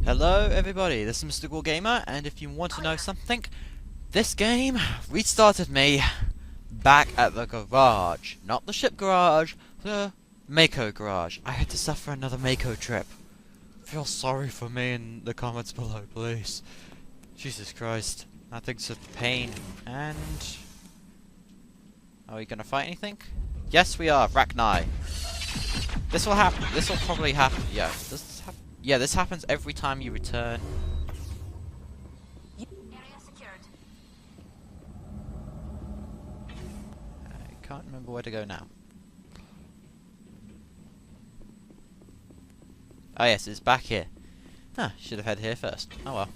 Hello everybody, this is Mr. Gore Gamer, and if you want to know something, this game restarted me back at the garage. Not the ship garage, the Mako garage. I had to suffer another Mako trip. Feel sorry for me in the comments below, please. Jesus Christ, that thing's a pain. And... are we gonna fight anything? Yes we are, Rachni. This will happen, this will probably happen, yeah. Yeah, this happens every time you return. Area secured. I can't remember where to go now. Oh yes, it's back here. Huh, should have head here first. Oh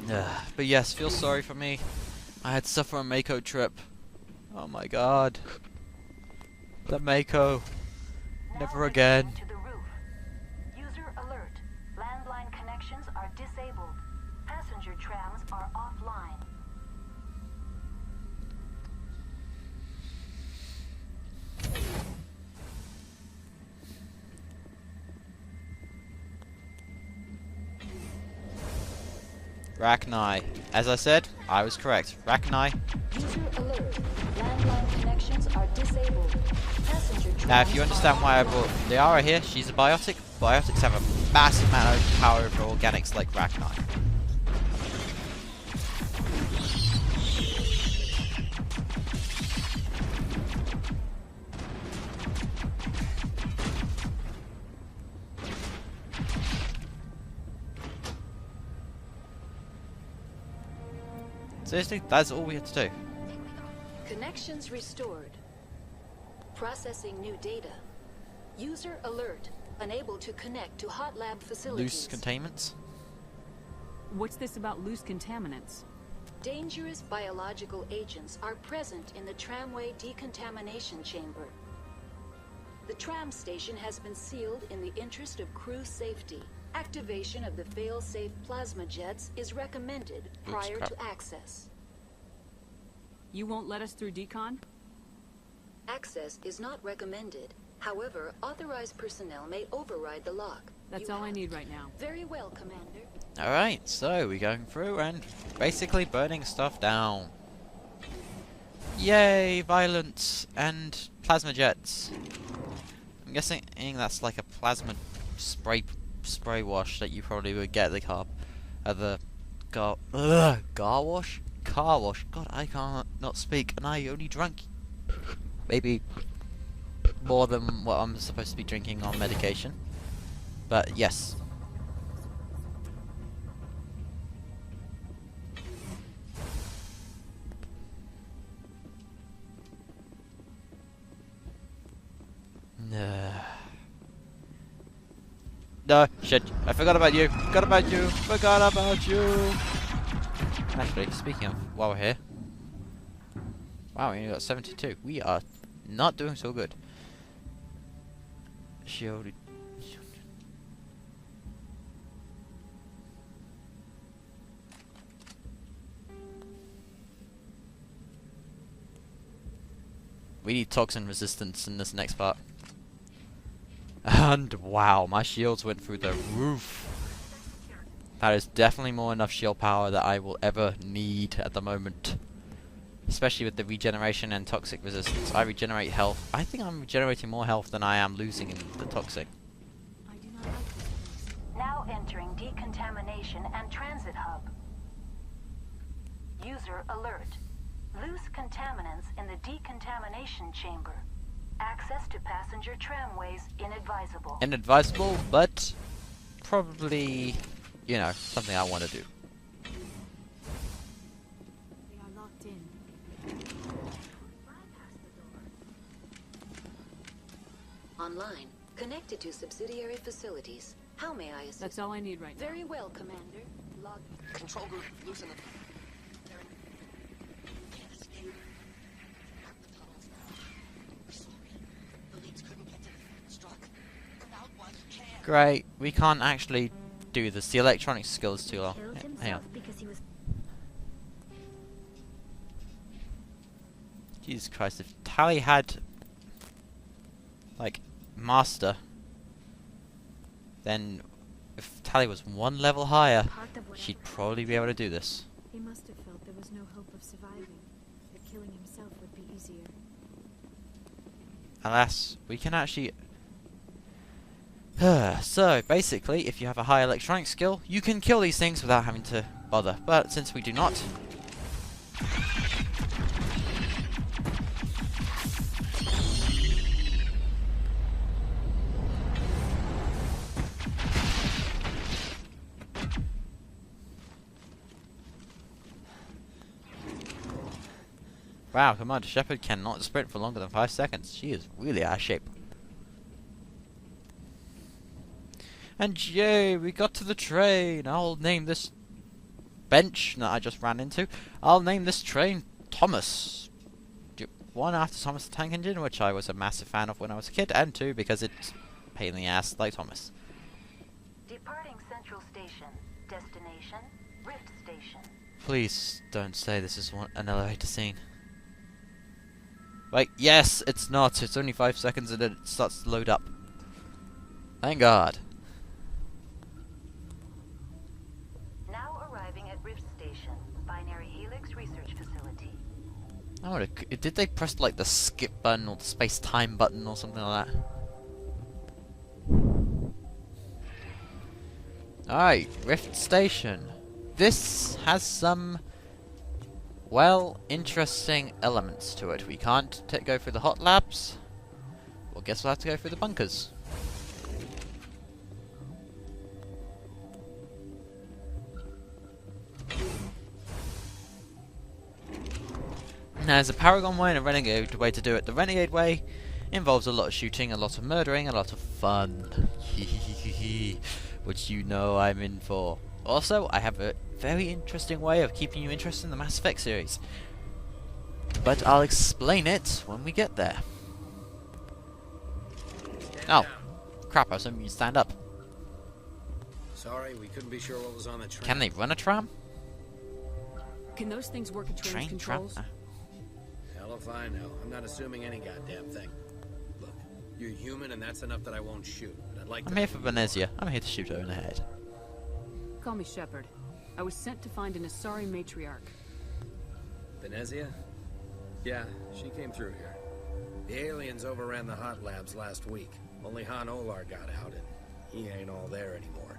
well. But yes, feel sorry for me. I had to suffer a Mako trip. Oh my god. The Mako. Never again. To the roof. User alert. Landline connections are disabled. Passenger trams are offline. Rachni. As I said, I was correct. Rachni. User alert. Landline connections are disabled. Passenger trams. Now, if you understand why I brought Liara here, she's a biotic. Biotics have a massive amount of power over organics like Rachni. Seriously, that's all we had to do. Connections restored. Processing new data. User alert. Unable to connect to hot lab facilities. Loose containments. What's this about loose contaminants? Dangerous biological agents are present in the tramway decontamination chamber. The tram station has been sealed in the interest of crew safety. Activation of the fail-safe plasma jets is recommended prior crap. to access. You won't let us through decon? Access is not recommended. However, authorized personnel may override the lock. That's You all I have- need right now. Very well, Commander. Alright, so we're going through and basically burning stuff down. Yay, violence and plasma jets. I'm guessing that's like a plasma spray wash that you probably would get at the car wash? Car wash. God, I can't not speak, and I only drank maybe more than what I'm supposed to be drinking on medication. But yes. No, shit, I forgot about you, forgot about you. Actually, speaking of, while we're here. Wow, we only got 72. We are not doing so good. Shielded. We need toxin resistance in this next part. And wow, my shields went through the roof. That is definitely more enough shield power that I will ever need at the moment. Especially with the regeneration and toxic resistance. I regenerate health. I think I'm regenerating more health than I am losing in the toxic. I do not like this place. Now entering decontamination and transit hub. User alert. Loose contaminants in the decontamination chamber. Access to passenger tramways inadvisable. Inadvisable, but probably, you know, something I want to do. They are locked in. Online. Connected to subsidiary facilities. How may I assist? That's all I need right now. Very well, Commander. Log. Control group, loosen it. Great, we can't actually do this. The electronic skill is too low. Killed Hang on. himself because he was Jesus Christ, if Tally had, like, Master, then if Tali was one level higher, Part of what I she'd heard probably be able to do this. He must have felt there was no hope of surviving, that killing himself would be easier. Alas, we can actually... So, basically, if you have a high electronic skill, you can kill these things without having to bother. But since we do not... Wow, Commander Shepard cannot sprint for longer than 5 seconds. She is really out of shape. And yay, we got to the train. I'll name this bench that I just ran into. I'll name this train Thomas. One, after Thomas the Tank Engine, which I was a massive fan of when I was a kid, and two, because it's a pain in the ass like Thomas. Departing Central Station. Destination, Rift Station. Please don't say this is an elevator scene. Wait, yes, it's not. It's only 5 seconds and then it starts to load up. Thank God. Now arriving at Rift Station, Binary Helix Research Facility. I wonder, did they press like the skip button or the space time button or something like that? Alright, Rift Station. This has some, well, interesting elements to it. We can't go through the hot labs. Well, guess we'll have to go through the bunkers. Now, there's a Paragon way and a Renegade way to do it. The Renegade way involves a lot of shooting, a lot of murdering, a lot of fun. Which you know I'm in for. Also, I have a very interesting way of keeping you interested in the Mass Effect series. But I'll explain it when we get there. Oh, crap, I was hoping you'd stand up. Sorry, we couldn't be sure what was on the train. Can they run a tram? Can those things work at train's Train, tram? controls? Hell if I know. I'm not assuming any goddamn thing. Look, you're human and that's enough that I won't shoot. But I'd like I'm to here for Venezia. I'm here to shoot her in the head. Call me Shepard. I was sent to find an Asari matriarch. Venezia? Yeah, she came through here. The aliens overran the hot labs last week. Only Han Olar got out and he ain't all there anymore.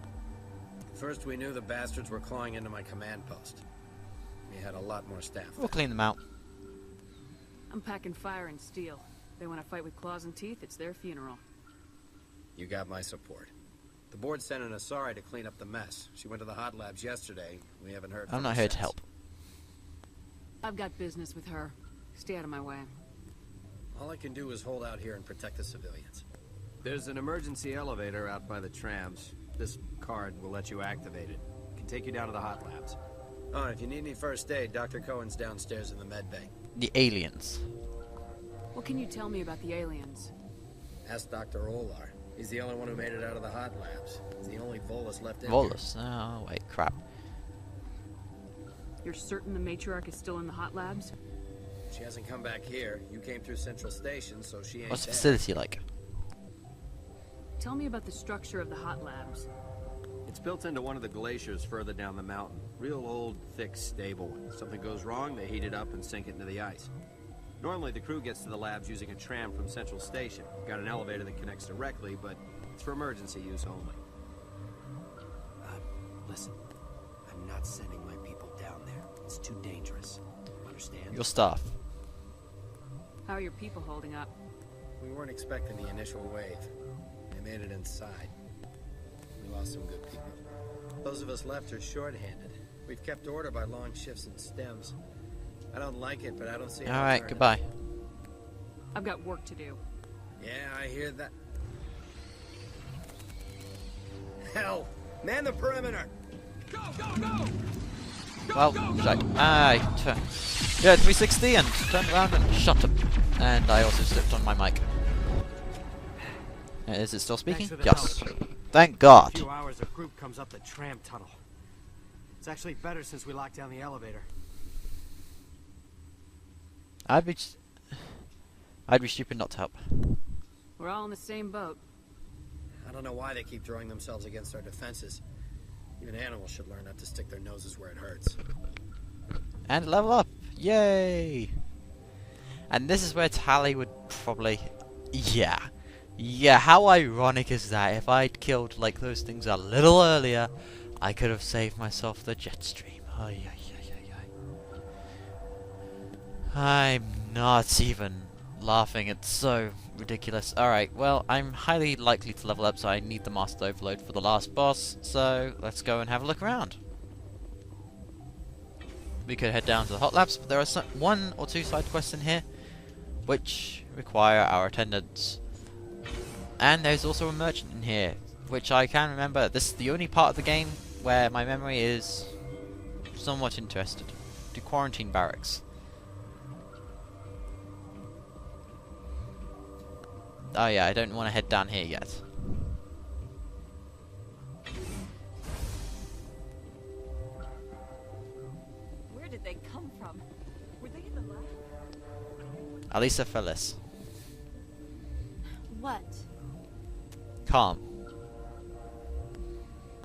First we knew the bastards were clawing into my command post. We had a lot more staff. We'll clean them out. I'm packing fire and steel. They want to fight with claws and teeth, it's their funeral. You got my support. The board sent an Asari to clean up the mess. She went to the hot labs yesterday. We haven't heard from I'm her not here to since. help. I've got business with her. Stay out of my way. All I can do is hold out here and protect the civilians. There's an emergency elevator out by the trams. This card will let you activate it. It can take you down to the hot labs. Oh, and if you need any first aid, Dr. Cohen's downstairs in the med bay. The aliens. What can you tell me about the aliens? Ask Dr. Olar. He's the only one who made it out of the hot labs. He's the only Volus left in Volus. Oh, wait, crap. You're certain the matriarch is still in the hot labs? here. She hasn't come back here. You came through Central Station, so she ain't What's the there. facility like? Tell me about the structure of the hot labs. It's built into one of the glaciers further down the mountain. Real old, thick, stable one. If something goes wrong, they heat it up and sink it into the ice. Normally, the crew gets to the labs using a tram from Central Station. Got an elevator that connects directly, but it's for emergency use only. Listen, I'm not sending my people down there. It's too dangerous. Understand? Your staff. How are your people holding up? We weren't expecting the initial wave. They made it inside. We lost some good people. Those of us left are short-handed. We've kept order by long shifts and stems. I don't like it, but I don't see. an Alright, alternative. goodbye. I've got work to do. Yeah, I hear that. Hell, man the perimeter. Well, yeah, 360 and turned around and shot him. And I also slipped on my mic. Is it still speaking? Thanks for the Yes. help. Thank In a God. few hours, a group comes up the tram tunnel. It's actually better since we locked down the elevator. I'd be stupid not to help. We're all in the same boat. I don't know why they keep throwing themselves against our defenses. Even animals should learn not to stick their noses where it hurts. And level up! Yay! And this is where Tali would probably... Yeah. Yeah, how ironic is that? If I'd killed like those things a little earlier, I could have saved myself the jet stream. Ay, ay, ay, ay, ay. I'm not even laughing, it's so ridiculous. Alright, well, I'm highly likely to level up, so I need the Master Overload for the last boss, so let's go and have a look around. We could head down to the hot labs, but there are some, 1 or 2 side quests in here which require our attendance. And there's also a merchant in here, which I can remember. This is the only part of the game where my memory is somewhat interested. To quarantine barracks. Oh yeah, I don't want to head down here yet. Where did they come from? Were they in the lab? Alisa Feliz. What? Calm.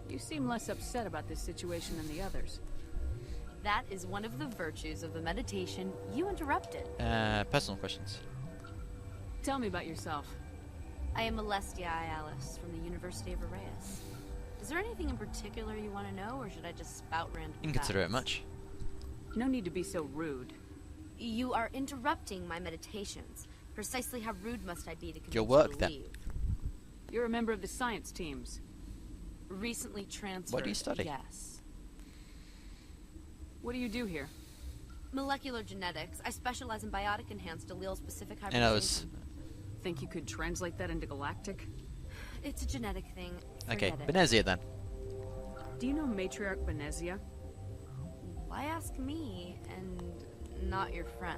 You seem less upset about this situation than the others. That is one of the virtues of the meditation you interrupted. Personal questions. Tell me about yourself. I am Alestia Alice from the University of Arraeus. Is there anything in particular you want to know, or should I just spout random Inconsiderate facts? much. No need to be so rude. You are interrupting my meditations. Precisely how rude must I be to convince Your work, you to then. leave? You're a member of the science teams. Recently transferred. What do you study? Yes. What do you do here? Molecular genetics. I specialize in biotic-enhanced allele-specific And I was... hybridization. Think you could translate that into galactic? It's a genetic thing. Okay, Forget it. Benezia then. Do you know Matriarch Benezia? Why ask me and not your friend?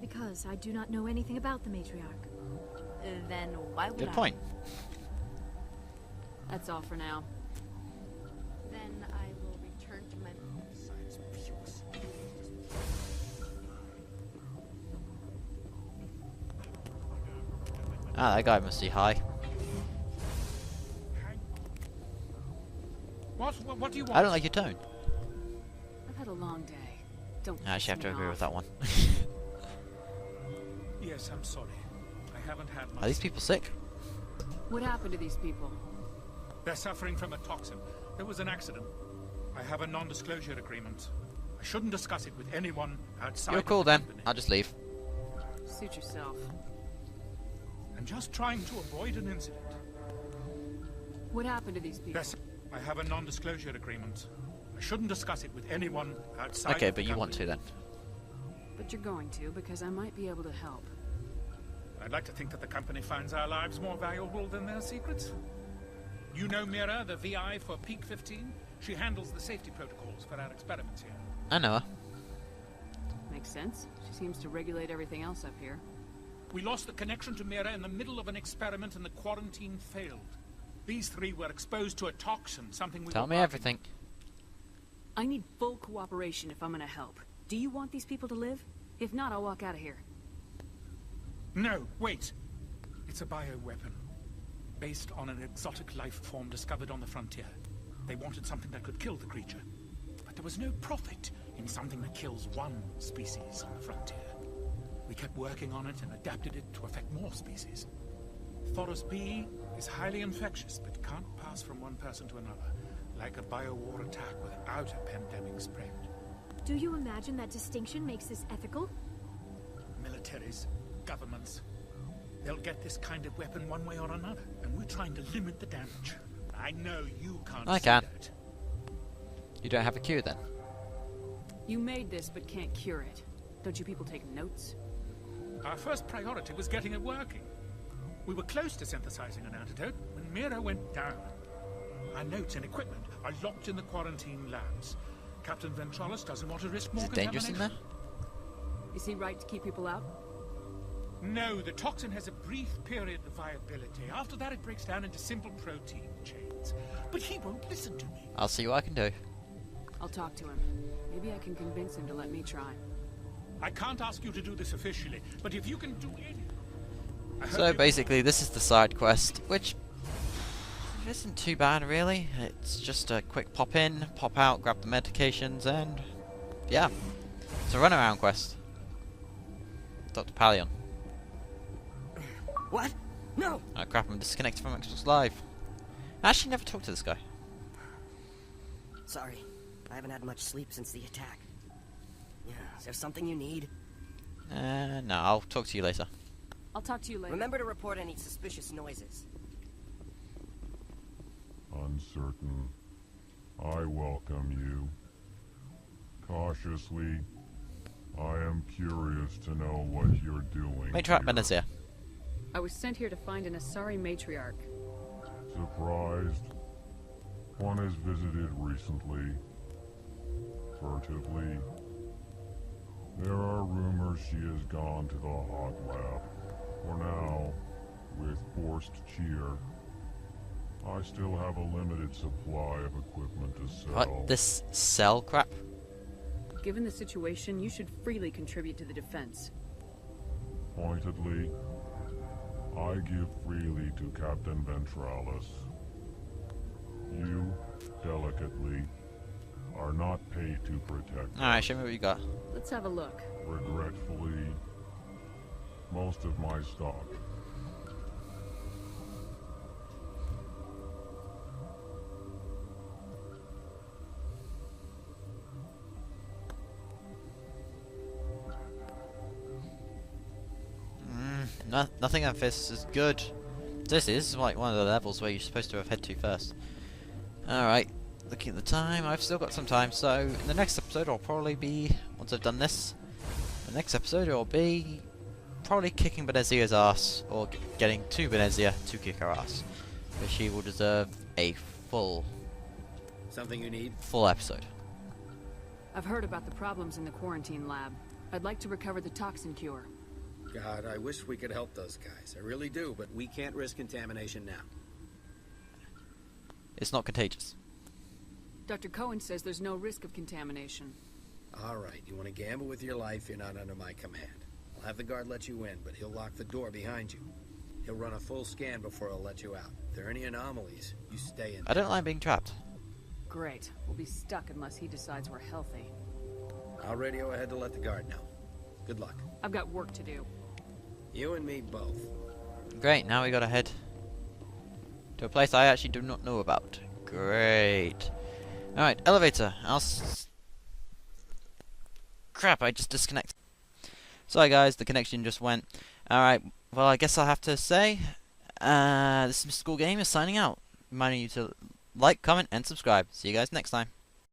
Because I do not know anything about the matriarch. Then why would Good I? point. That's all for now. Then I will return to my... Ah, that guy must be high. What do you want? I don't like your tone. I've had a long day. Don't I actually have piss to me agree off. with that one. Yes, I'm sorry. I haven't had much. Are these people sick? What happened to these people? They're suffering from a toxin. There was an accident. I have a non-disclosure agreement. I shouldn't discuss it with anyone outside. You're of cool the then. company. I'll just leave. Suit yourself. I'm just trying to avoid an incident. What happened to these people? Yes, I have a non-disclosure agreement. I shouldn't discuss it with anyone outside. Okay, of the but you want to company. then. But you're going to, because I might be able to help. I'd like to think that the company finds our lives more valuable than their secrets. You know Mira, the VI for Peak 15? She handles the safety protocols for our experiments here. I know her. Makes sense. She seems to regulate everything else up here. We lost the connection to Mira in the middle of an experiment and the quarantine failed. These three were exposed to a toxin, something we Tell were me working everything. I need full cooperation if I'm gonna help. Do you want these people to live? If not, I'll walk out of here. on. No, wait. It's a bioweapon. Based on an exotic life form discovered on the frontier. They wanted something that could kill the creature. But there was no profit in something that kills one species on the frontier. We kept working on it and adapted it to affect more species. Thoros B is highly infectious, but can't pass from one person to another, like a biowar attack without a pandemic spread. Do you imagine that distinction makes this ethical? Militaries, governments, they'll get this kind of weapon one way or another, and we're trying to limit the damage. I know you can't I see can. that. You don't have a cue then. You made this, but can't cure it. Don't you people take notes? Our first priority was getting it working. We were close to synthesizing an antidote when Mira went down. Our notes and equipment are locked in the quarantine labs. Captain Ventralis doesn't want to risk more Is it dangerous in there? contamination. Is he right to keep people out? No, the toxin has a brief period of viability. After that, it breaks down into simple protein chains. But he won't listen to me. I'll see what I can do. I'll talk to him. Maybe I can convince him to let me try. I can't ask you to do this officially, but if you can do it... So basically, this is the side quest, which isn't too bad really. It's just a quick pop in, pop out, grab the medications, and yeah, it's a runaround quest. Dr. Palion. What? No! Oh crap, I'm disconnected from Xbox Live. I actually never talked to this guy. Sorry. I haven't had much sleep since the attack. Yeah, is there something you need? No, I'll talk to you later. I'll talk to you later. Remember to report any suspicious noises. Uncertain. I welcome you. Cautiously. I am curious to know what you're doing. Matriarch Benazir. I was sent here to find an Asari matriarch. Surprised? One has visited recently. Furtively. There are rumors she has gone to the hot lab. For now, with forced cheer, I still have a limited supply of equipment to sell. What? This cell crap? Given the situation, you should freely contribute to the defense. Pointedly, I give freely to Captain Ventralis. You, delicately, are not paid to protect. Alright, show me what you got. Let's have a look. Regretfully, most of my stock. Nothing of this is good. This is like one of the levels where you're supposed to have head to first. Alright, looking at the time, I've still got some time, so in the next episode I'll probably be, once I've done this, the next episode will be probably kicking Benezia's ass, or getting to Benezia to kick her ass. Because she will deserve a full Something you need? episode. I've heard about the problems in the quarantine lab. I'd like to recover the toxin cure. God, I wish we could help those guys. I really do, but we can't risk contamination now. It's not contagious. Dr. Cohen says there's no risk of contamination. Alright, you want to gamble with your life, you're not under my command. I'll have the guard let you in, but he'll lock the door behind you. He'll run a full scan before he'll let you out. If there are any anomalies, you stay in. I don't like being trapped. Great. We'll be stuck unless he decides we're healthy. I'll radio ahead to let the guard know. Good luck. I've got work to do. You and me both. Great, now we gotta head to a place I actually do not know about. Great. Alright, elevator. Crap, I just disconnected. Sorry guys, the connection just went. Alright, well I guess I'll have to say, this is Mr. Cool Gamer signing out. Reminding you to like, comment, and subscribe. See you guys next time.